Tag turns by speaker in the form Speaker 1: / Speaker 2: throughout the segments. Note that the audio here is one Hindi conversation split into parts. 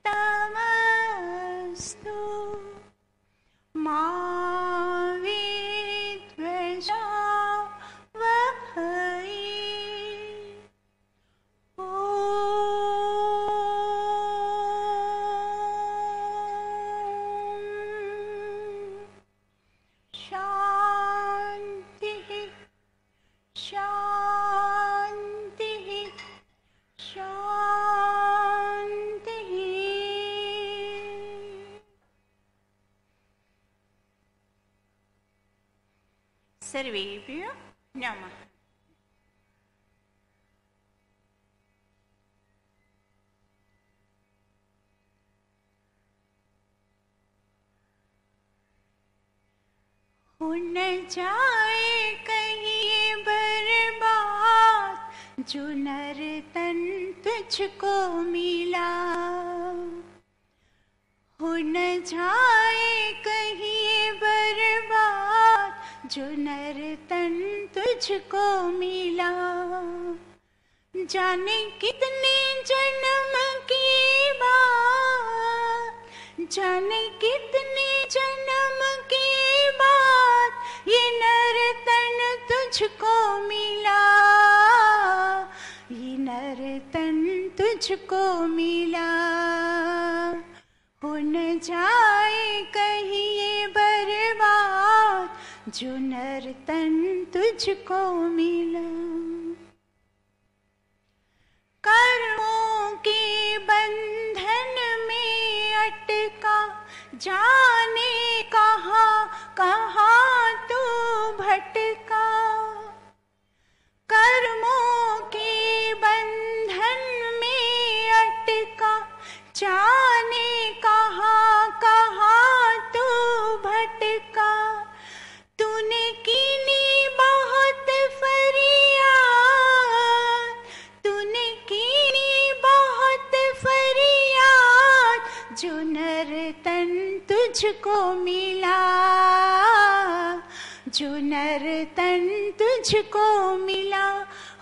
Speaker 1: तमस्तु मा विद्विषावहै। शान्तिः शान्तिः शान्तिः। सर्वेभ्यो नमः। हो न जाए कहीं बर्बाद जो नर तन तुझको मिला। हो न जाए कहीं बर्बाद जो नर तन तुझको मिला। जाने कितने जन्म की बात, जाने कितने जन्म की बात, ये नर तन तुझको मिला, ये नर तन तुझको मिला। हो न जाए कहीं ये बर्बाद जो नर तन तुझको मिला। कर्मों के बंधन में अटका जाने कहाँ कहाँ तू भटका। कर्मों के बंधन में अटका जाने कहाँ कहाँ तू भटका। तूने कीनी बहुत फरियाद, तूने कीनी बहुत फरियाद जो नर तन तुझको मिला, जो नर तन तुझको मिला।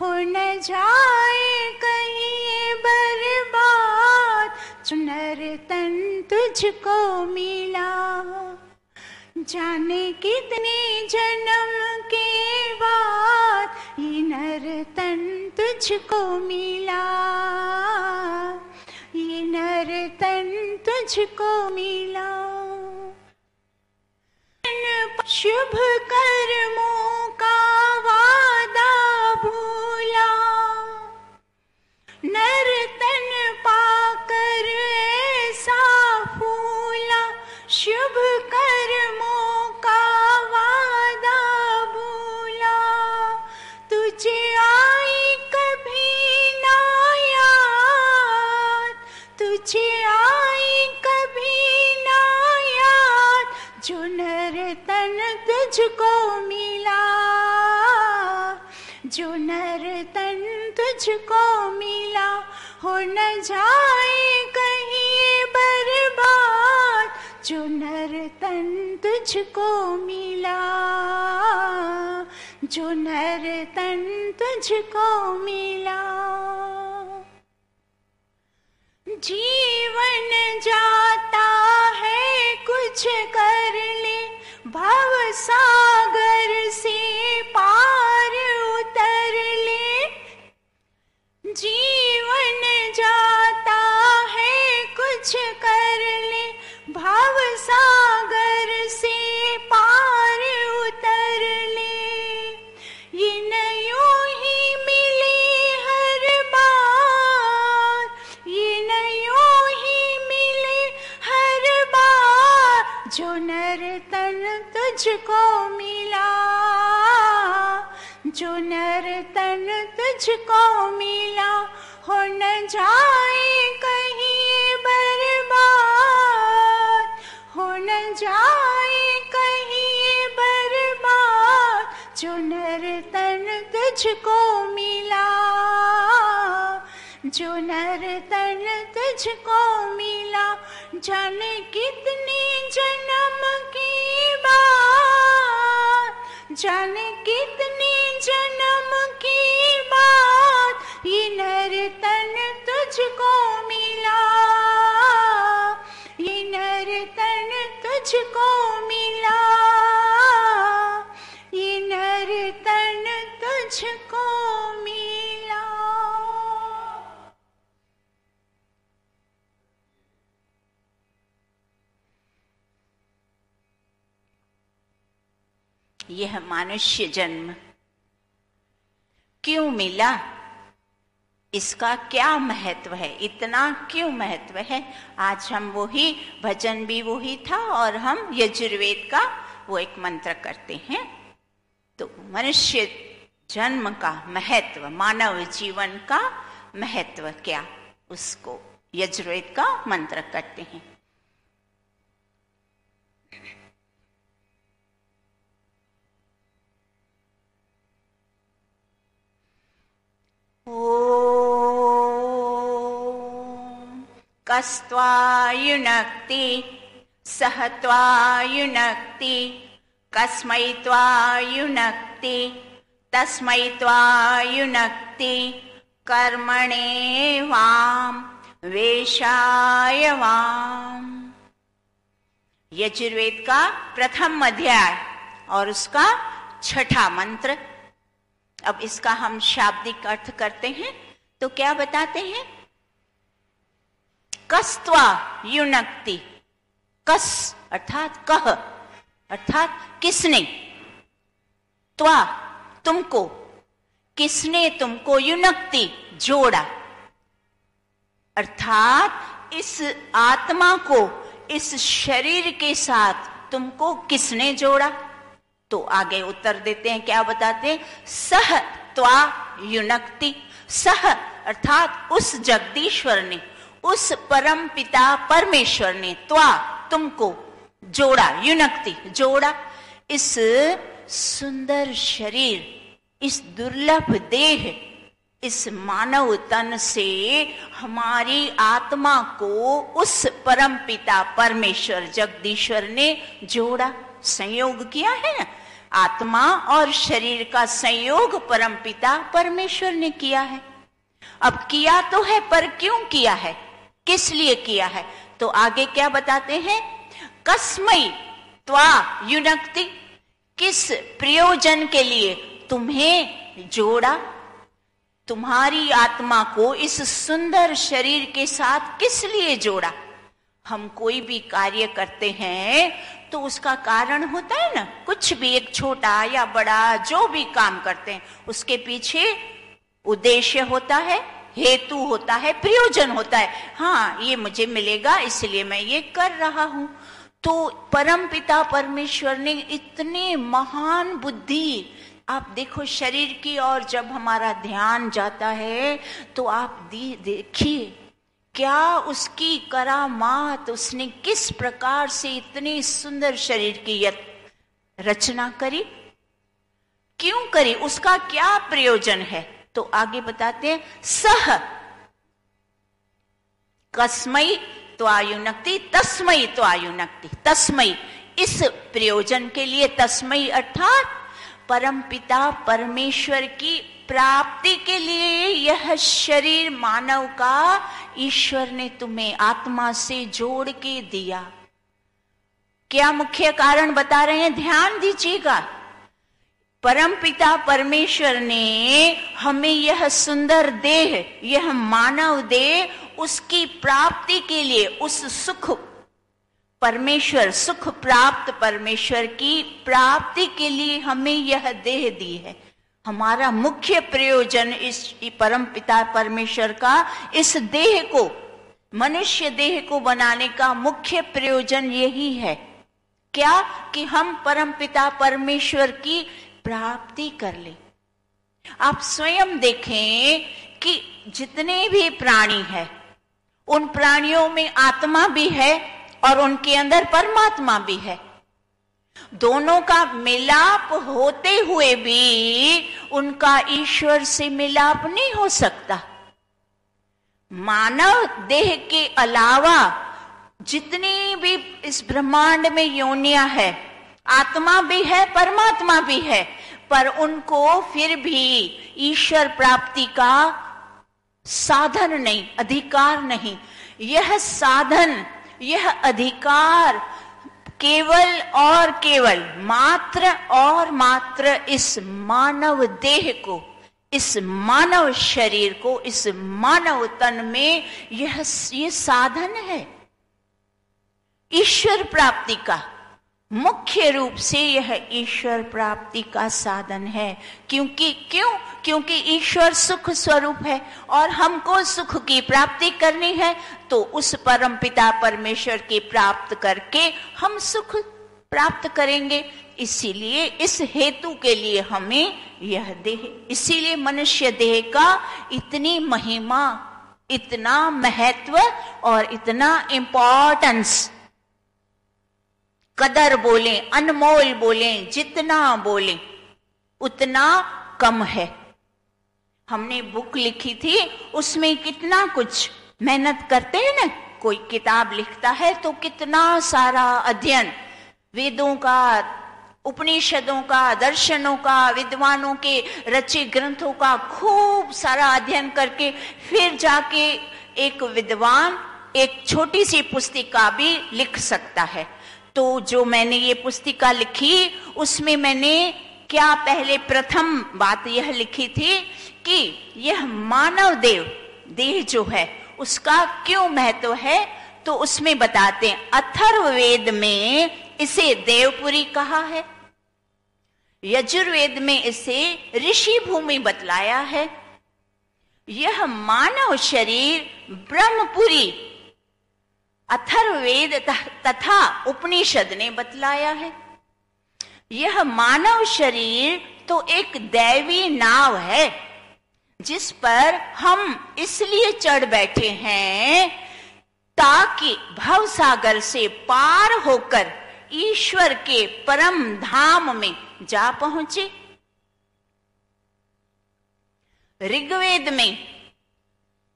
Speaker 1: हो न जाए कहीं ये बर्बाद जो नर तन तुझको मिला। जाने कितने जन्म के बाद ये नर तन तुझको मिला, ये नर तन तुझको मिला। शुभ कर्मों का वादा भूला, नर तन पाकर ऐसा फूला। शुभ कर्मों का वादा भूला, तुझे आई कभी ना याद, तुझे आई कभी ना याद जो नर तन तुझको मिला, जो नर तन तुझको मिला। हो न जाए कहीं बर्बाद जो नर तन तुझको मिला, जो नर तन तुझको मिला। जीवन जाता है कुछ कर ले, भव सागर से पार उतर ले। जीवन जाता है कुछ कर ले, भव सागर से पार उतर ले। ये न यूं ही मिले हर बार, ये न यूं ही मिले हर बार जो नर तन तुझको मिला, जो नर तन तुझको मिला। हो न जाए कहीं बर्बाद, हो न जाए कहीं बर्बाद जो नर तन तुझको मिला, जो नर तन तुझको मिला। जाने कितने जन्म की बात, जाने कितने जन्म की बात, ये नर तन तुझको मिला, तुझको मिला, ये नर तन तुझको मिला। यह मनुष्य जन्म क्यों मिला, इसका क्या महत्व है, इतना क्यों महत्व है? आज हम वही भजन भी वही था और हम यजुर्वेद का वो एक मंत्र करते हैं। तो मनुष्य जन्म का महत्व, मानव जीवन का महत्व क्या, उसको यजुर्वेद का मंत्र करते हैं। कस्त्वा युनक्ति सह त्वा युनक्ति, कस्मै त्वा युनक्ति तस्मै त्वा युनक्ति, कर्मणे वाम वेशाय वाम। यजुर्वेद का प्रथम अध्याय और उसका छठा मंत्र। अब इसका हम शाब्दिक अर्थ करते हैं तो क्या बताते हैं? कस्त्वा युनक्ति, कस अर्थात कह, अर्थात किसने, त्वा तुमको, किसने तुमको, युनक्ति जोड़ा, अर्थात इस आत्मा को इस शरीर के साथ तुमको किसने जोड़ा? तो आगे उत्तर देते हैं, क्या बताते हैं? सह त्वा युनक्ति, सह अर्थात उस जगदीश्वर ने, उस परम पिता परमेश्वर ने, त्वा तुमको जोड़ा, युनक्ति जोड़ा। इस सुंदर शरीर, इस दुर्लभ देह, इस मानव तन से हमारी आत्मा को उस परम पिता परमेश्वर जगदीश्वर ने जोड़ा, संयोग किया है ना। आत्मा और शरीर का संयोग परम पिता परमेश्वर ने किया है। अब किया तो है, पर क्यों किया है, किस लिए किया है? तो आगे क्या बताते हैं? कस्मै त्वा युनक्ति, किस प्रयोजन के लिए तुम्हें जोड़ा, तुम्हारी आत्मा को इस सुंदर शरीर के साथ किस लिए जोड़ा? हम कोई भी कार्य करते हैं तो उसका कारण होता है ना, कुछ भी, एक छोटा या बड़ा जो भी काम करते हैं उसके पीछे उद्देश्य होता है, हेतु होता है, प्रयोजन होता है। हाँ, ये मुझे मिलेगा इसलिए मैं ये कर रहा हूं। तो परम पिता परमेश्वर ने इतने महान बुद्धि, आप देखो शरीर की और जब हमारा ध्यान जाता है तो आप देखिए क्या उसकी करामात, उसने किस प्रकार से इतनी सुंदर शरीर की रचना करी, क्यों करी, उसका क्या प्रयोजन है? तो आगे बताते हैं, सह कस्मै त्वा युनक्ति तस्मै त्वा युनक्ति, तस्मै इस प्रयोजन के लिए, तस्मै अर्थात परमपिता परमेश्वर की प्राप्ति के लिए यह शरीर मानव का ईश्वर ने तुम्हें आत्मा से जोड़ के दिया। क्या मुख्य कारण बता रहे हैं, ध्यान दीजिएगा। परमपिता परमेश्वर ने हमें यह सुंदर देह, यह मानव देह उसकी प्राप्ति के लिए, उस सुख परमेश्वर, सुख प्राप्त परमेश्वर की प्राप्ति के लिए हमें यह देह दी है। हमारा मुख्य प्रयोजन इस परम पिता परमेश्वर का इस देह को, मनुष्य देह को बनाने का मुख्य प्रयोजन यही है। क्या? कि हम परम पिता परमेश्वर की प्राप्ति कर ले। आप स्वयं देखें कि जितने भी प्राणी हैं, उन प्राणियों में आत्मा भी है और उनके अंदर परमात्मा भी है। दोनों का मिलाप होते हुए भी उनका ईश्वर से मिलाप नहीं हो सकता। मानव देह के अलावा जितनी भी इस ब्रह्मांड में योनियां है, आत्मा भी है परमात्मा भी है, पर उनको फिर भी ईश्वर प्राप्ति का साधन नहीं, अधिकार नहीं। यह साधन, यह अधिकार केवल और केवल मात्र और मात्र इस मानव देह को, इस मानव शरीर को, इस मानव तन में ये साधन है ईश्वर प्राप्ति का। मुख्य रूप से यह ईश्वर प्राप्ति का साधन है। क्योंकि ईश्वर सुख स्वरूप है और हमको सुख की प्राप्ति करनी है, तो उस परम पिता परमेश्वर की प्राप्त करके हम सुख प्राप्त करेंगे। इसीलिए इस हेतु के लिए हमें यह देह, इसीलिए मनुष्य देह का इतनी महिमा, इतना महत्व और इतना इंपॉर्टेंस, कदर बोले, अनमोल बोले, जितना बोले उतना कम है। हमने बुक लिखी थी, उसमें कितना कुछ मेहनत करते हैं ना। कोई किताब लिखता है तो कितना सारा अध्ययन, वेदों का, उपनिषदों का, दर्शनों का, विद्वानों के रचे ग्रंथों का खूब सारा अध्ययन करके फिर जाके एक विद्वान एक छोटी सी पुस्तिका भी लिख सकता है। तो जो मैंने ये पुस्तिका लिखी, उसमें मैंने क्या पहले प्रथम बात यह लिखी थी कि यह मानव देह जो है उसका क्यों महत्व है। तो उसमें बताते हैं, अथर्ववेद में इसे देवपुरी कहा है, यजुर्वेद में इसे ऋषि भूमि बतलाया है, यह मानव शरीर ब्रह्मपुरी अथर्ववेद तथा उपनिषद ने बतलाया है। यह मानव शरीर तो एक दैवी नाव है जिस पर हम इसलिए चढ़ बैठे हैं ताकि भवसागर से पार होकर ईश्वर के परम धाम में जा पहुंचे। ऋग्वेद में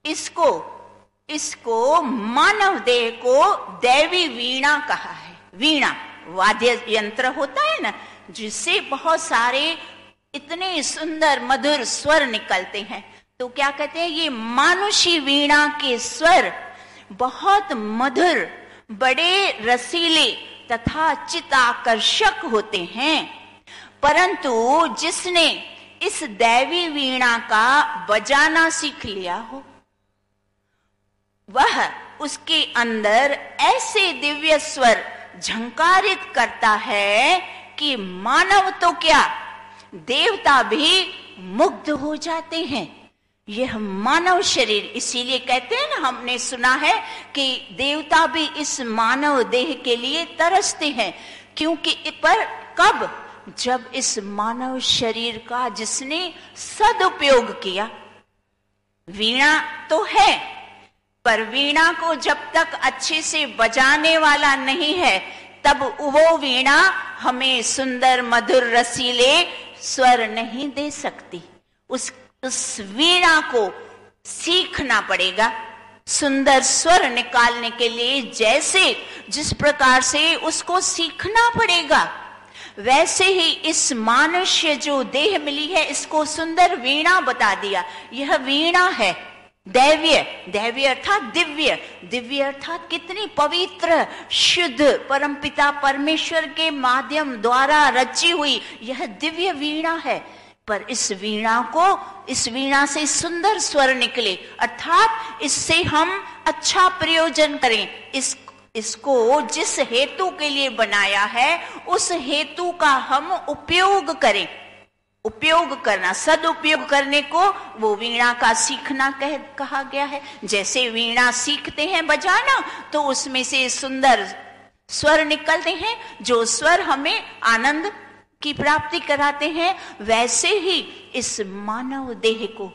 Speaker 1: इसको मानव देह को दैवी वीणा कहा है। वीणा वाद्य यंत्र होता है ना, जिससे बहुत सारे इतने सुंदर मधुर स्वर निकलते हैं। तो क्या कहते हैं, ये मानुषी वीणा के स्वर बहुत मधुर, बड़े रसीले तथा चित्ताकर्षक होते हैं। परंतु जिसने इस दैवी वीणा का बजाना सीख लिया हो, वह उसके अंदर ऐसे दिव्य स्वर झंकारित करता है कि मानव तो क्या, देवता भी मुग्ध हो जाते हैं। यह मानव शरीर, इसीलिए कहते हैं ना, हमने सुना है कि देवता भी इस मानव देह के लिए तरसते हैं। क्योंकि पर कब, जब इस मानव शरीर का जिसने सदुपयोग किया। वीणा तो है, पर वीणा को जब तक अच्छे से बजाने वाला नहीं है, तब वो वीणा हमें सुंदर मधुर रसीले स्वर नहीं दे सकती। उस वीणा को सीखना पड़ेगा। सुंदर स्वर निकालने के लिए जिस प्रकार से उसको सीखना पड़ेगा, वैसे ही इस मनुष्य जो देह मिली है, इसको सुंदर वीणा बता दिया। यह वीणा है दैव्य अर्थात दिव्य अर्थात कितनी पवित्र, शुद्ध, परमपिता परमेश्वर के माध्यम द्वारा रची हुई यह दिव्य वीणा है। पर इस वीणा से सुंदर स्वर निकले, अर्थात इससे हम अच्छा प्रयोजन करें। इसको जिस हेतु के लिए बनाया है, उस हेतु का हम उपयोग करें। उपयोग करना, सदुपयोग करने को वो वीणा का सीखना कहा गया है। जैसे वीणा सीखते हैं बजाना, तो उसमें से सुंदर स्वर निकलते हैं, जो स्वर हमें आनंद की प्राप्ति कराते हैं। वैसे ही इस मानव देह को,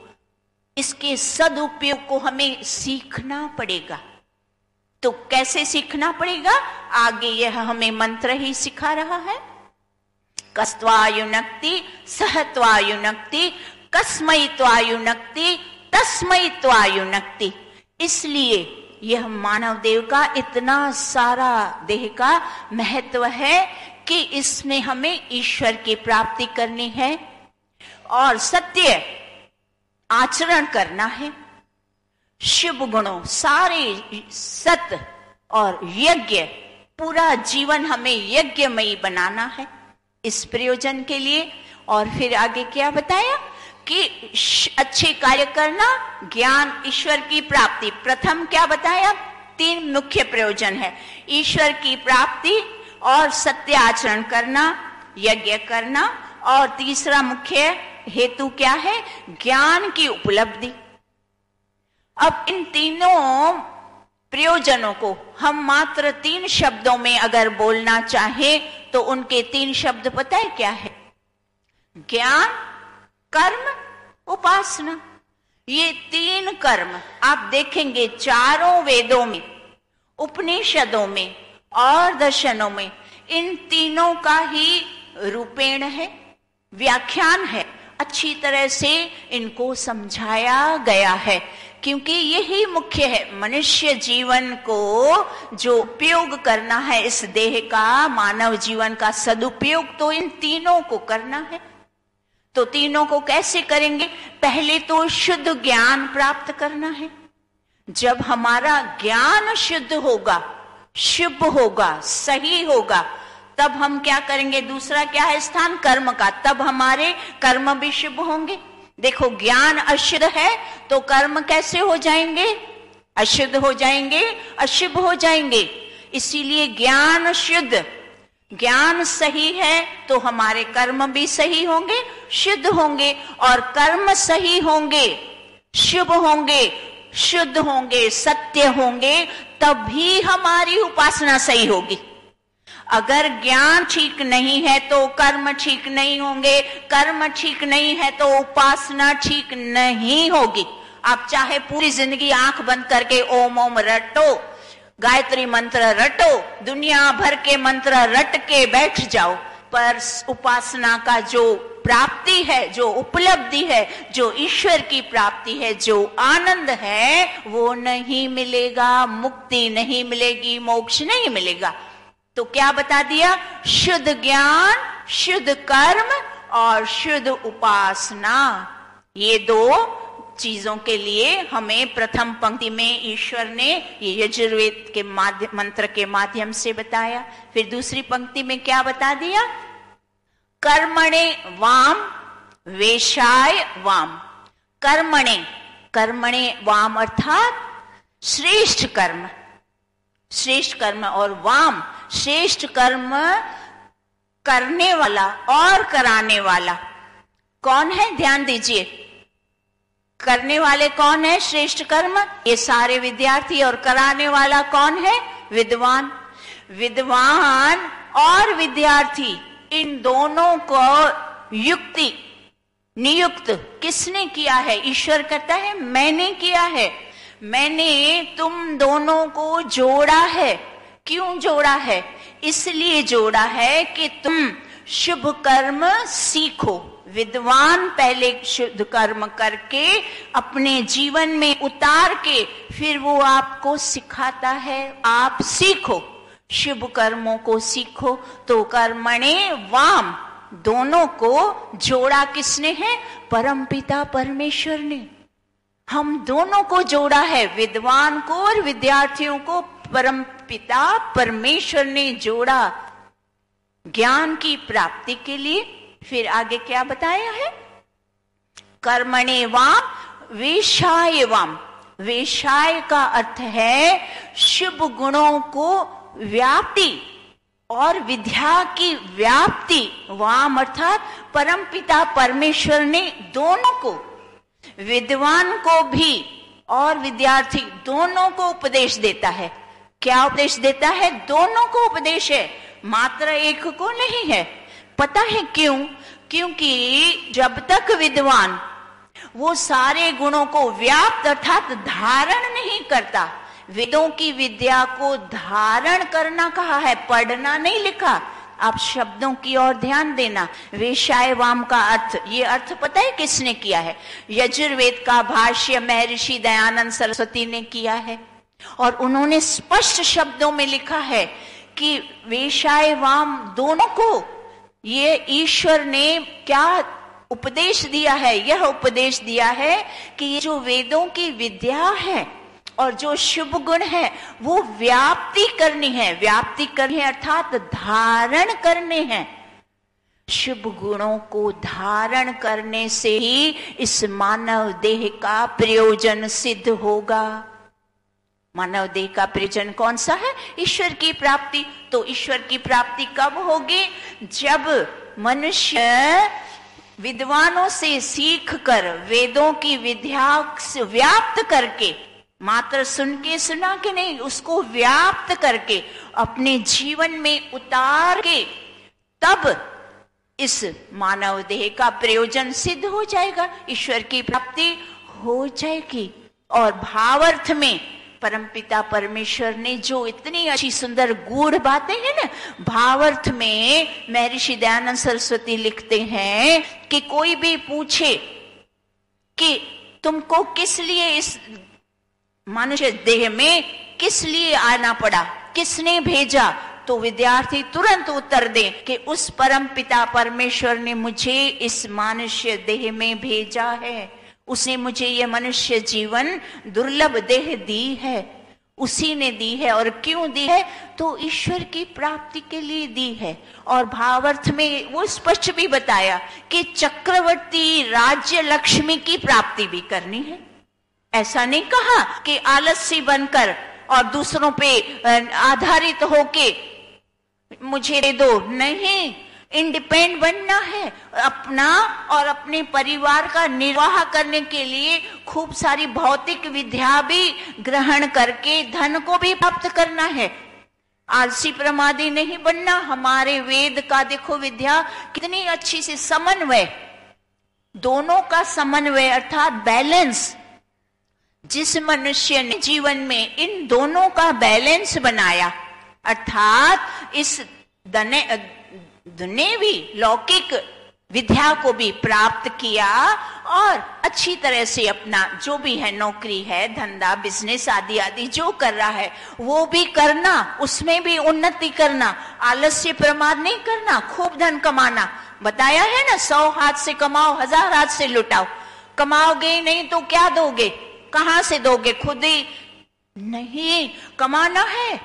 Speaker 1: इसके सदुपयोग को हमें सीखना पड़ेगा। तो कैसे सीखना पड़ेगा, आगे यह हमें मंत्र ही सिखा रहा है। कस्त्वायुनक्ति सहत्वायुनक्ति कस्मै त्वायुनक्ति तस्मै त्वायुनक्ति। इसलिए यह मानव देव का इतना सारा देह का महत्व है कि इसमें हमें ईश्वर की प्राप्ति करनी है और सत्य आचरण करना है। शुभ गुणों, सारे सत्य और यज्ञ पूरा जीवन हमें यज्ञमयी बनाना है इस प्रयोजन के लिए। और फिर आगे क्या बताया कि अच्छे कार्य करना, ज्ञान, ईश्वर की प्राप्ति। प्रथम क्या बताया? 3 मुख्य प्रयोजन है, ईश्वर की प्राप्ति और सत्य आचरण करना, यज्ञ करना, और तीसरा मुख्य हेतु क्या है? ज्ञान की उपलब्धि। अब इन तीनों प्रयोजनों को हम मात्र 3 शब्दों में अगर बोलना चाहें तो उनके 3 शब्द पता है क्या है? ज्ञान, कर्म, उपासना। ये 3 कर्म आप देखेंगे चारों वेदों में, उपनिषदों में और दर्शनों में, इन तीनों का ही रूपेण है, व्याख्यान है। अच्छी तरह से इनको समझाया गया है, क्योंकि यही मुख्य है। मनुष्य जीवन को जो उपयोग करना है इस देह का, मानव जीवन का सदुपयोग तो इन तीनों को करना है। तो तीनों को कैसे करेंगे? पहले तो शुद्ध ज्ञान प्राप्त करना है। जब हमारा ज्ञान शुद्ध होगा, शुभ होगा, सही होगा, तब हम क्या करेंगे? दूसरा क्या है स्थान? कर्म का। तब हमारे कर्म भी शुभ होंगे। देखो, ज्ञान अशुद्ध है तो कर्म कैसे हो जाएंगे? अशुद्ध हो जाएंगे, अशुभ हो जाएंगे। इसीलिए ज्ञान शुद्ध, ज्ञान सही है तो हमारे कर्म भी सही होंगे, शुद्ध होंगे, और कर्म सही होंगे, शुभ होंगे, शुद्ध होंगे, सत्य होंगे, तभी हमारी उपासना सही होगी। अगर ज्ञान ठीक नहीं है तो कर्म ठीक नहीं होंगे, कर्म ठीक नहीं है तो उपासना ठीक नहीं होगी। आप चाहे पूरी जिंदगी आंख बंद करके ओम ओम रटो, गायत्री मंत्र रटो, दुनिया भर के मंत्र रट के बैठ जाओ, पर उपासना का जो प्राप्ति है, जो उपलब्धि है, जो ईश्वर की प्राप्ति है, जो आनंद है, वो नहीं मिलेगा, मुक्ति नहीं मिलेगी, मोक्ष नहीं मिलेगा। तो क्या बता दिया? शुद्ध ज्ञान, शुद्ध कर्म और शुद्ध उपासना। ये 2 चीजों के लिए हमें प्रथम पंक्ति में ईश्वर ने ये यजुर्वेद के मंत्र के माध्यम से बताया। फिर दूसरी पंक्ति में क्या बता दिया? कर्मणे वाम वेशाय वाम। कर्मणे, कर्मणे वाम अर्थात श्रेष्ठ कर्म, श्रेष्ठ कर्म, और वाम श्रेष्ठ कर्म करने वाला और कराने वाला। कौन है? ध्यान दीजिए, करने वाले कौन है? श्रेष्ठ कर्म, ये सारे विद्यार्थी, और कराने वाला कौन है? विद्वान। विद्वान और विद्यार्थी, इन दोनों को युक्ति नियुक्त किसने किया है? ईश्वर कहता है मैंने किया है, मैंने तुम दोनों को जोड़ा है। क्यों जोड़ा है? इसलिए जोड़ा है कि तुम शुभ कर्म सीखो। विद्वान पहले शुद्ध कर्म करके अपने जीवन में उतार के फिर वो आपको सिखाता है, आप सीखो, शुभ कर्मों को सीखो। तो कर्मणे वाम, दोनों को जोड़ा किसने है? परमपिता परमेश्वर ने। हम दोनों को जोड़ा है, विद्वान को और विद्यार्थियों को परमपिता परमेश्वर ने जोड़ा ज्ञान की प्राप्ति के लिए। फिर आगे क्या बताया है? कर्मणे वाम वेशाय वाम। वेशाय का अर्थ है शुभ गुणों को व्याप्ति और विद्या की व्याप्ति। वाम अर्थात परमपिता परमेश्वर ने दोनों को, विद्वान को भी और विद्यार्थी दोनों को उपदेश देता है। क्या उपदेश देता है? दोनों को उपदेश है, मात्र एक को नहीं है। पता है क्यों? क्योंकि जब तक विद्वान वो सारे गुणों को व्याप्त अर्थात धारण नहीं करता, वेदों की विद्या को धारण करना कहा है, पढ़ना नहीं लिखा। आप शब्दों की ओर ध्यान देना। वेशाय वाम का अर्थ, ये अर्थ पता है किसने किया है? यजुर्वेद का भाष्य महर्षि दयानंद सरस्वती ने किया है, और उन्होंने स्पष्ट शब्दों में लिखा है कि वेशाय वाम दोनों को ये ईश्वर ने क्या उपदेश दिया है? यह उपदेश दिया है कि ये जो वेदों की विद्या है और जो शुभ गुण है वो व्याप्ति करनी है। व्याप्ति करनी है अर्थात धारण करने हैं। शुभ गुणों को धारण करने से ही इस मानव देह का प्रयोजन सिद्ध होगा। मानव देह का प्रयोजन कौन सा है? ईश्वर की प्राप्ति। तो ईश्वर की प्राप्ति कब होगी? जब मनुष्य विद्वानों से सीख कर वेदों की विद्या व्याप्त करके, मात्र सुन के सुना के नहीं, उसको व्याप्त करके अपने जीवन में उतार के तब इस मानव देह का प्रयोजन सिद्ध हो जाएगा, ईश्वर की प्राप्ति हो जाएगी। और भावार्थ में परमपिता परमेश्वर ने जो इतनी अच्छी सुंदर गूढ़ बातें हैं ना, भावार्थ में महर्षि दयानंद सरस्वती लिखते हैं कि कोई भी पूछे कि तुमको किस लिए इस मनुष्य देह में किस लिए आना पड़ा, किसने भेजा, तो विद्यार्थी तुरंत उत्तर दे कि उस परम पिता परमेश्वर ने मुझे इस मनुष्य देह में भेजा है, उसने मुझे ये मनुष्य जीवन दुर्लभ देह दी है, उसी ने दी है। और क्यों दी है? तो ईश्वर की प्राप्ति के लिए दी है। और भावार्थ में वो स्पष्ट भी बताया कि चक्रवर्ती राज्य लक्ष्मी की प्राप्ति भी करनी है। ऐसा नहीं कहा कि आलसी बनकर और दूसरों पे आधारित होके मुझे दे दो, नहीं, इंडिपेंडेंट बनना है। अपना और अपने परिवार का निर्वाह करने के लिए खूब सारी भौतिक विद्या भी ग्रहण करके धन को भी प्राप्त करना है। आलसी प्रमादी नहीं बनना। हमारे वेद का देखो विद्या कितनी अच्छी से समन्वय, दोनों का समन्वय अर्थात बैलेंस। जिस मनुष्य ने जीवन में इन दोनों का बैलेंस बनाया, अर्थात इस दुनियावी लौकिक विद्या को भी प्राप्त किया और अच्छी तरह से अपना जो भी है, नौकरी है, धंधा, बिजनेस आदि आदि जो कर रहा है वो भी करना, उसमें भी उन्नति करना, आलस्य प्रमाद नहीं करना, खूब धन कमाना। बताया है ना, 100 हाथ से कमाओ, 1000 हाथ से लुटाओ। कमाओगे नहीं तो क्या दोगे, कहां से दोगे? खुद ही नहीं, कमाना है,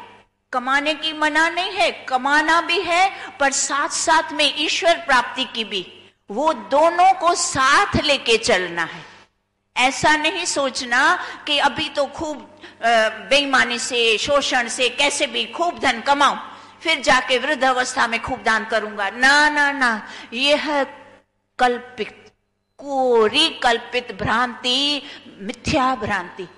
Speaker 1: कमाने की मना नहीं है, कमाना भी है, पर साथ साथ में ईश्वर प्राप्ति की भी, वो दोनों को साथ लेके चलना है। ऐसा नहीं सोचना कि अभी तो खूब बेईमानी से, शोषण से कैसे भी खूब धन कमाऊं, फिर जाके वृद्ध अवस्था में खूब दान करूंगा। ना ना ना, यह कल्पित, कोरी कल्पित भ्रांति, मिथ्या भ्रांति।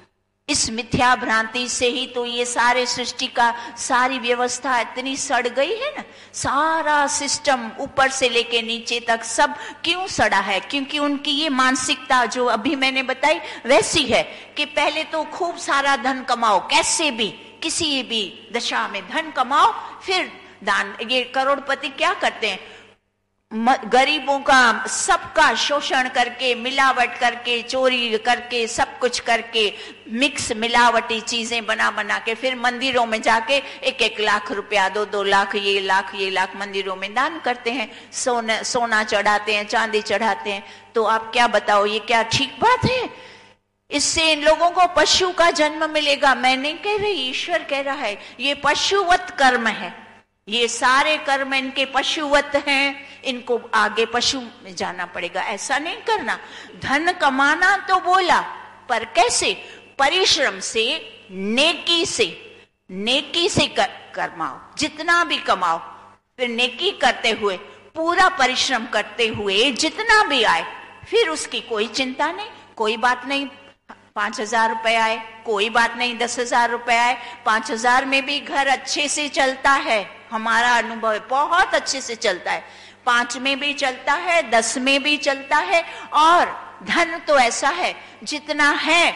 Speaker 1: इस मिथ्या भ्रांति से ही तो ये सारे सृष्टि का सारी व्यवस्था इतनी सड़ गई है ना। सारा सिस्टम ऊपर से लेके नीचे तक सब क्यों सड़ा है? क्योंकि उनकी ये मानसिकता जो अभी मैंने बताई वैसी है कि पहले तो खूब सारा धन कमाओ, कैसे भी किसी भी दशा में धन कमाओ, फिर दान। ये करोड़पति क्या करते हैं? गरीबों का सबका शोषण करके, मिलावट करके, चोरी करके, सब कुछ करके, मिक्स मिलावटी चीजें बना बना के फिर मंदिरों में जाके 1-1 लाख रुपया, 2-2 लाख, ये लाख मंदिरों में दान करते हैं। सोना चढ़ाते हैं, चांदी चढ़ाते हैं। तो आप क्या बताओ, ये क्या ठीक बात है? इससे इन लोगों को पशु का जन्म मिलेगा। मैं नहीं कह रही, ईश्वर कह रहा है, ये पशुवत कर्म है। ये सारे कर्म इनके पशुवत हैं, इनको आगे पशु में जाना पड़ेगा। ऐसा नहीं करना। धन कमाना तो बोला, पर कैसे? परिश्रम से, नेकी से कमाओ, जितना भी कमाओ, फिर नेकी करते हुए, पूरा परिश्रम करते हुए जितना भी आए, फिर उसकी कोई चिंता नहीं, कोई बात नहीं। 5000 रुपए आए, कोई बात नहीं। 10,000 रुपए आए, 5000 में भी घर अच्छे से चलता है। हमारा अनुभव है, बहुत अच्छे से चलता है। 5 में भी चलता है, 10 में भी चलता है। और धन तो ऐसा है, जितना है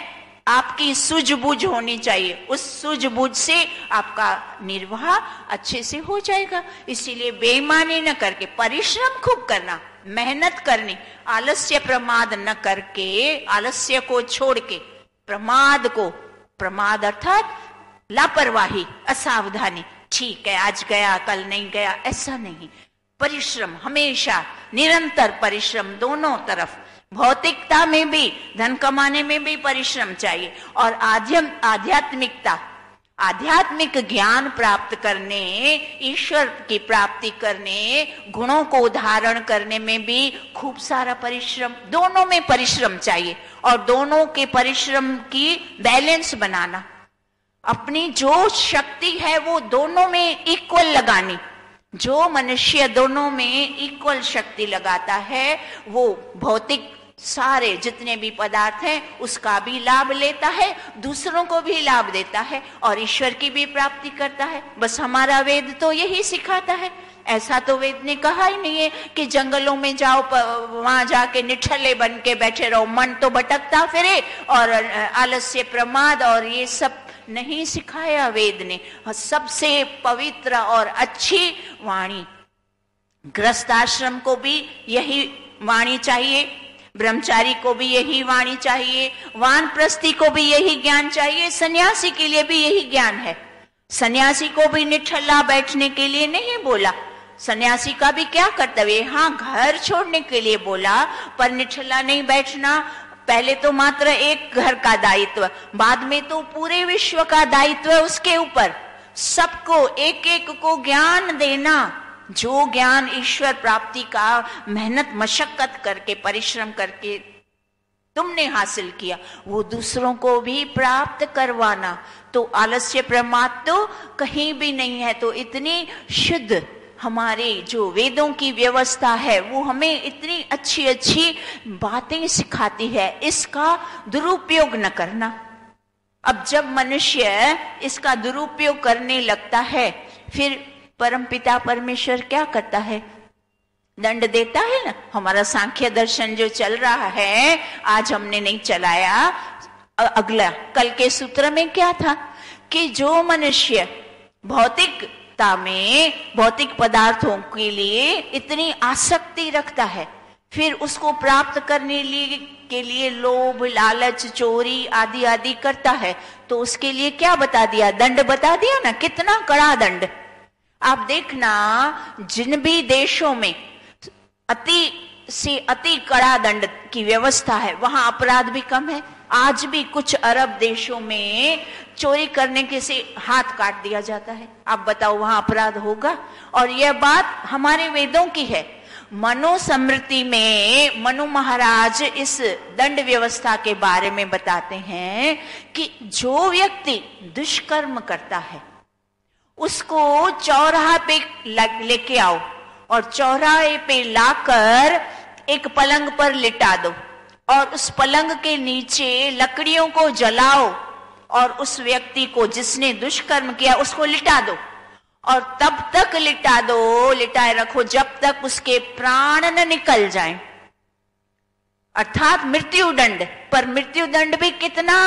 Speaker 1: आपकी सूझबूझ होनी चाहिए, उस सूझबूझ से आपका निर्वाह अच्छे से हो जाएगा। इसीलिए बेईमानी न करके परिश्रम खूब करना, मेहनत करनी, आलस्य प्रमाद न करके, आलस्य को छोड़ के प्रमाद अर्थात लापरवाही, असावधानी, ठीक है आज गया कल नहीं गया, ऐसा नहीं। परिश्रम, हमेशा निरंतर परिश्रम, दोनों तरफ भौतिकता में भी, धन कमाने में भी परिश्रम चाहिए। और आध्यात्मिकता, आध्यात्मिक ज्ञान प्राप्त करने, ईश्वर की प्राप्ति करने, गुणों को धारण करने में भी खूब सारा परिश्रम, दोनों में परिश्रम चाहिए। और दोनों के परिश्रम की बैलेंस बनाना, अपनी जो शक्ति है वो दोनों में इक्वल लगानी। जो मनुष्य दोनों में इक्वल शक्ति लगाता है वो भौतिक सारे जितने भी पदार्थ हैं उसका भी लाभ लेता है, दूसरों को भी लाभ देता है और ईश्वर की भी प्राप्ति करता है। बस हमारा वेद तो यही सिखाता है। ऐसा तो वेद ने कहा ही नहीं है कि जंगलों में जाओ, वहां जाके निठल्ले बन के बैठे रहो, मन तो भटकता फिरे और आलस्य, प्रमाद और ये सब नहीं सिखाया वेद ने। सबसे पवित्र और अच्छी वाणी, गृहस्थ आश्रम को भी यही वाणी चाहिए, ब्रह्मचारी को भी यही वाणी चाहिए, वानप्रस्थी को भी यही ज्ञान चाहिए, सन्यासी के लिए भी यही ज्ञान है। सन्यासी को भी निठल्ला बैठने के लिए नहीं बोला, सन्यासी का भी क्या कर्तव्य, हाँ घर छोड़ने के लिए बोला, पर निठल्ला नहीं बैठना। पहले तो मात्र एक घर का दायित्व, बाद में तो पूरे विश्व का दायित्व उसके ऊपर, सबको एक एक को ज्ञान देना। जो ज्ञान ईश्वर प्राप्ति का मेहनत मशक्कत करके परिश्रम करके तुमने हासिल किया वो दूसरों को भी प्राप्त करवाना। तो आलस्य प्रमाद तो कहीं भी नहीं है। तो इतनी शुद्ध हमारे जो वेदों की व्यवस्था है वो हमें इतनी अच्छी अच्छी बातें सिखाती है, इसका दुरुपयोग न करना। अब जब मनुष्य इसका दुरुपयोग करने लगता है फिर परमपिता परमेश्वर क्या करता है, दंड देता है ना। हमारा सांख्य दर्शन जो चल रहा है आज हमने नहीं चलाया, अगला कल के सूत्र में क्या था कि जो मनुष्य भौतिकता में भौतिक पदार्थों के लिए इतनी आसक्ति रखता है, फिर उसको प्राप्त करने के लिए लोभ, लालच, चोरी आदि आदि करता है, तो उसके लिए क्या बता दिया, दंड बता दिया ना, कितना कड़ा दंड। आप देखना जिन भी देशों में अति से अति कड़ा दंड की व्यवस्था है वहां अपराध भी कम है। आज भी कुछ अरब देशों में चोरी करने के से हाथ काट दिया जाता है। आप बताओ वहां अपराध होगा? और यह बात हमारे वेदों की है। मनुस्मृति में मनु महाराज इस दंड व्यवस्था के बारे में बताते हैं कि जो व्यक्ति दुष्कर्म करता है उसको चौराहे पे लेके आओ और चौराहे पे लाकर एक पलंग पर लिटा दो और उस पलंग के नीचे लकड़ियों को जलाओ और उस व्यक्ति को जिसने दुष्कर्म किया उसको लिटा दो और तब तक लिटा दो, लिटाए रखो जब तक उसके प्राण न निकल जाएं, अर्थात मृत्यु दंड। पर मृत्यु दंड भी कितना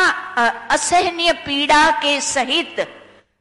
Speaker 1: असहनीय पीड़ा के सहित।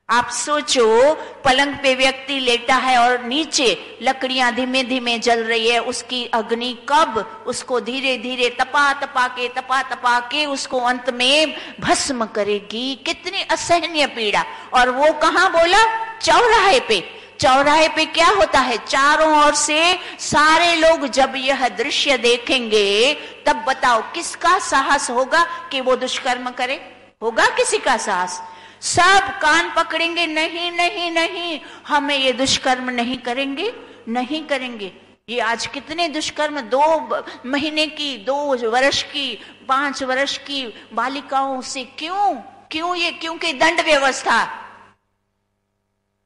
Speaker 1: आप सोचो, पलंग पे व्यक्ति लेटा है और नीचे लकड़ियां धीमे धीमे जल रही है, उसकी अग्नि कब उसको धीरे धीरे तपा तपा के उसको अंत में भस्म करेगी। कितनी असहनीय पीड़ा। और वो कहां बोला, चौराहे पे। चौराहे पे क्या होता है, चारों ओर से सारे लोग जब यह दृश्य देखेंगे तब बताओ किसका साहस होगा कि वो दुष्कर्म करे? होगा किसी का साहस? सब कान पकड़ेंगे, नहीं नहीं नहीं, हमें ये दुष्कर्म नहीं करेंगे, नहीं करेंगे। ये आज कितने दुष्कर्म 2 महीने की, 2 वर्ष की, 5 वर्ष की बालिकाओं से क्यों ये? क्योंकि दंड व्यवस्था,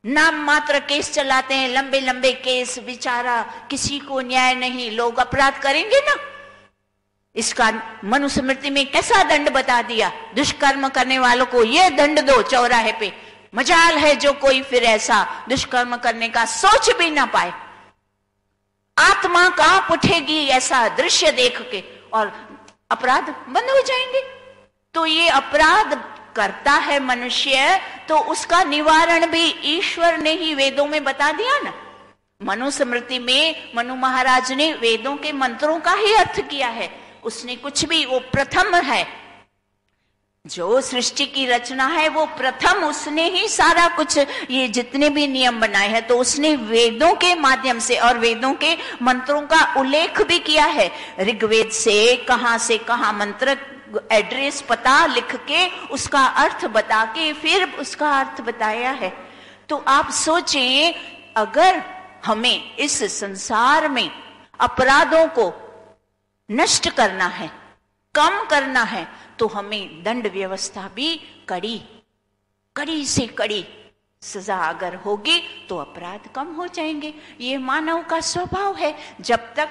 Speaker 1: नाम मात्र केस चलाते हैं, लंबे लंबे केस, बेचारा किसी को न्याय नहीं, लोग अपराध करेंगे ना। इसका मनुस्मृति में कैसा दंड बता दिया, दुष्कर्म करने वालों को ये दंड दो चौराहे पे। मजाल है जो कोई फिर ऐसा दुष्कर्म करने का सोच भी ना पाए। आत्मा कांप उठेगी ऐसा दृश्य देख के और अपराध बंद हो जाएंगे। तो ये अपराध करता है मनुष्य, तो उसका निवारण भी ईश्वर ने ही वेदों में बता दिया ना। मनुस्मृति में मनु महाराज ने वेदों के मंत्रों का ही अर्थ किया है। उसने कुछ भी, वो प्रथम है, जो सृष्टि की रचना है वो प्रथम उसने ही सारा कुछ, ये जितने भी नियम बनाए हैं तो उसने वेदों के माध्यम से और वेदों के मंत्रों का उल्लेख भी किया है। ऋग्वेद से कहां मंत्र, एड्रेस, पता लिख के उसका अर्थ बता के फिर उसका अर्थ बताया है। तो आप सोचें, अगर हमें इस संसार में अपराधों को नष्ट करना है, कम करना है, तो हमें दंड व्यवस्था भी कड़ी से कड़ी सजा अगर होगी तो अपराध कम हो जाएंगे। ये मानव का स्वभाव है। जब तक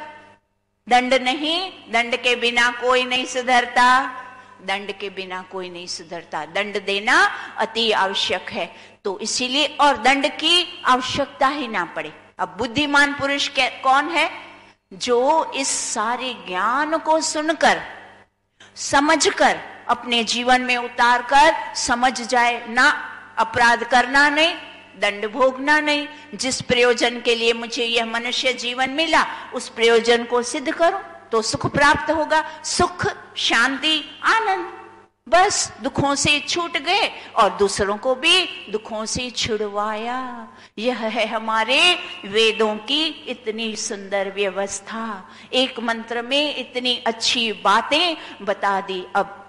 Speaker 1: दंड के बिना कोई नहीं सुधरता, दंड के बिना कोई नहीं सुधरता। दंड देना अति आवश्यक है। तो इसीलिए, और दंड की आवश्यकता ही ना पड़े। अब बुद्धिमान पुरुष कौन है? जो इस सारे ज्ञान को सुनकर, समझकर, अपने जीवन में उतारकर समझ जाए, ना अपराध करना नहीं, दंड भोगना नहीं, जिस प्रयोजन के लिए मुझे यह मनुष्य जीवन मिला उस प्रयोजन को सिद्ध करूं तो सुख प्राप्त होगा। सुख, शांति, आनंद, बस दुखों से छूट गए और दूसरों को भी दुखों से छुड़वाया। यह है हमारे वेदों की इतनी सुंदर व्यवस्था। एक मंत्र में इतनी अच्छी बातें बता दी। अब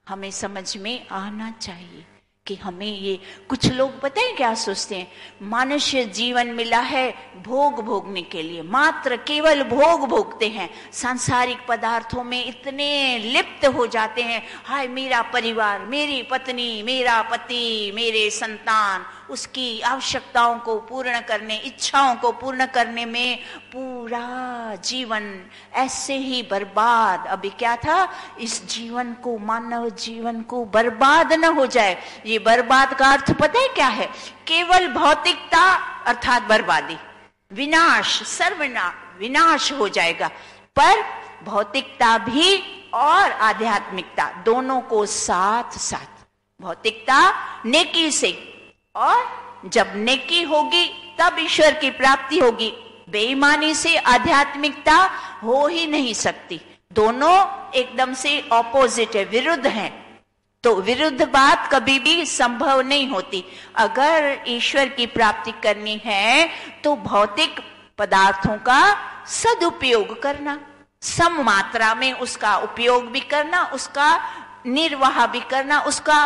Speaker 1: हमें समझ में आना चाहिए कि हमें ये, कुछ लोग पता है क्या सोचते हैं, मनुष्य जीवन मिला है भोग भोगने के लिए, मात्र केवल भोग भोगते हैं, सांसारिक पदार्थों में इतने लिप्त हो जाते हैं। हाय मेरा परिवार, मेरी पत्नी, मेरा पति, मेरे संतान, उसकी आवश्यकताओं को पूर्ण करने, इच्छाओं को पूर्ण करने में पूरा जीवन ऐसे ही बर्बाद। अभी क्या था, इस जीवन को, मानव जीवन को बर्बाद न हो जाए। ये बर्बाद का अर्थ पता है क्या है? केवल भौतिकता अर्थात बर्बादी, विनाश, विनाश हो जाएगा। पर भौतिकता भी और आध्यात्मिकता दोनों को साथ साथ, भौतिकता नेकी से, और जब नेकी होगी तब ईश्वर की प्राप्ति होगी। बेईमानी से आध्यात्मिकता हो ही नहीं सकती। दोनों एकदम से ऑपोजिट है, विरुद्ध हैं। तो विरुद्ध बात कभी भी संभव नहीं होती। अगर ईश्वर की प्राप्ति करनी है तो भौतिक पदार्थों का सदुपयोग करना, सम मात्रा में उसका उपयोग भी करना, उसका निर्वाह भी करना, उसका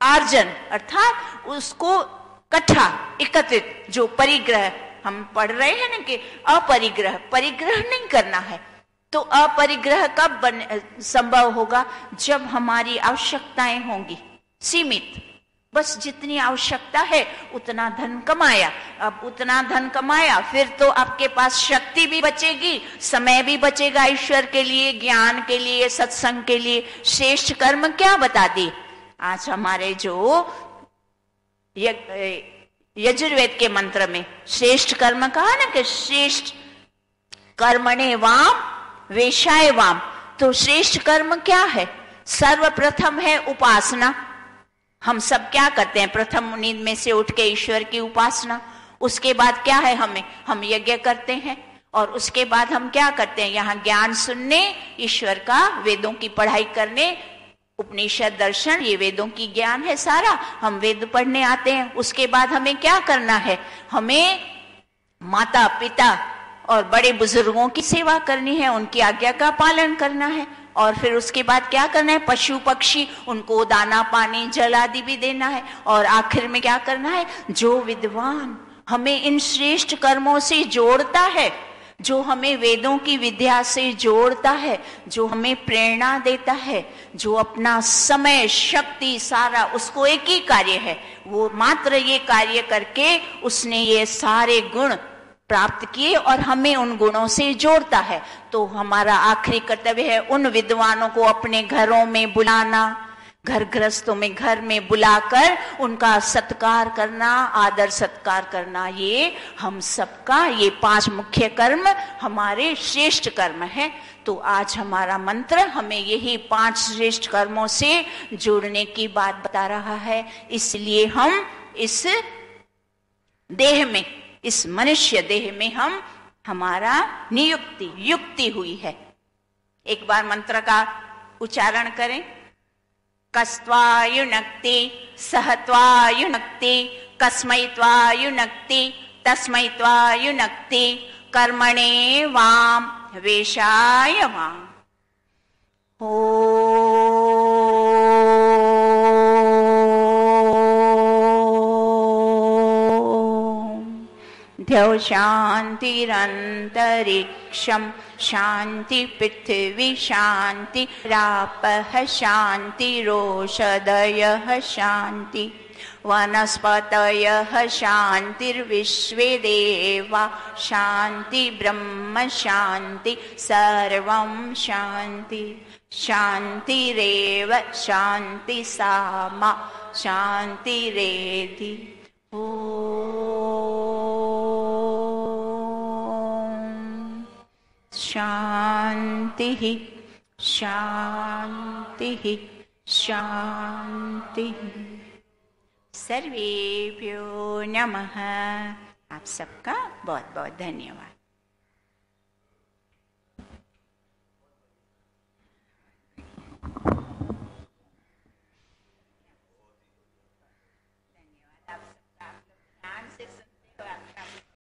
Speaker 1: आर्जन अर्थात उसको इकट्ठा, एकत्रित, जो परिग्रह हम पढ़ रहे हैं ना कि अपरिग्रह, परिग्रह नहीं करना है। तो अपरिग्रह कब संभव होगा? जब हमारी आवश्यकताएं होंगी सीमित, बस जितनी आवश्यकता है उतना धन कमाया। अब उतना धन कमाया फिर तो आपके पास शक्ति भी बचेगी, समय भी बचेगा ईश्वर के लिए, ज्ञान के लिए, सत्संग के लिए। श्रेष्ठ कर्म क्या बता दी आज हमारे जो यजुर्वेद के मंत्र में श्रेष्ठ कर्म कहा ना कि श्रेष्ठ कर्मणे वाम वेशाय वाम। तो श्रेष्ठ कर्म क्या है? सर्वप्रथम है उपासना। हम सब क्या करते हैं? प्रथम नींद में से उठ के ईश्वर की उपासना। उसके बाद क्या है? हम यज्ञ करते हैं और उसके बाद हम क्या करते हैं? यहाँ ज्ञान सुनने, ईश्वर का, वेदों की पढ़ाई करने, उपनिषद दर्शन, ये वेदों की ज्ञान है सारा। हम वेद पढ़ने आते हैं। उसके बाद हमें क्या करना है? हमें माता पिता और बड़े बुजुर्गों की सेवा करनी है, उनकी आज्ञा का पालन करना है। और फिर उसके बाद क्या करना है? पशु पक्षी, उनको दाना पानी जल आदि भी देना है। और आखिर में क्या करना है? जो विद्वान हमें इन श्रेष्ठ कर्मों से जोड़ता है, जो हमें वेदों की विद्या से जोड़ता है, जो हमें प्रेरणा देता है, जो अपना समय शक्ति सारा, उसको एक ही कार्य है, वो मात्र ये कार्य करके उसने ये सारे गुण प्राप्त किए और हमें उन गुणों से जोड़ता है। तो हमारा आखिरी कर्तव्य है उन विद्वानों को अपने घरों में बुलाना, घर गृहस्थों में, घर में बुलाकर उनका सत्कार करना, आदर सत्कार करना। ये हम सबका, ये 5 मुख्य कर्म हमारे श्रेष्ठ कर्म है। तो आज हमारा मंत्र हमें यही 5 श्रेष्ठ कर्मों से जोड़ने की बात बता रहा है। इसलिए हम इस देह में, इस मनुष्य देह में हमारा युक्ति हुई है। एक बार मंत्र का उच्चारण करें। कस्त्वा युनक्ति, सह त्वा युनक्ति, कस्मै त्वा युनक्ति, तस्मै त्वा युनक्ति, कर्मणे वाम वेशाय वाम। द्यौ शान्तिरन्तरिक्षं शान्ति पृथिवी शान्ति रापः शान्तिरोषधयः शान्ति वनस्पतयः शान्तिर्विश्वे देवा शान्ति ब्रह्म शान्ति सर्वं शान्ति शान्तिरेव शान्ति सामा शान्तिरेधि। शान्तिः शान्तिः शान्तिः। सर्वेभ्यो नमः। आप सबका बहुत बहुत धन्यवाद।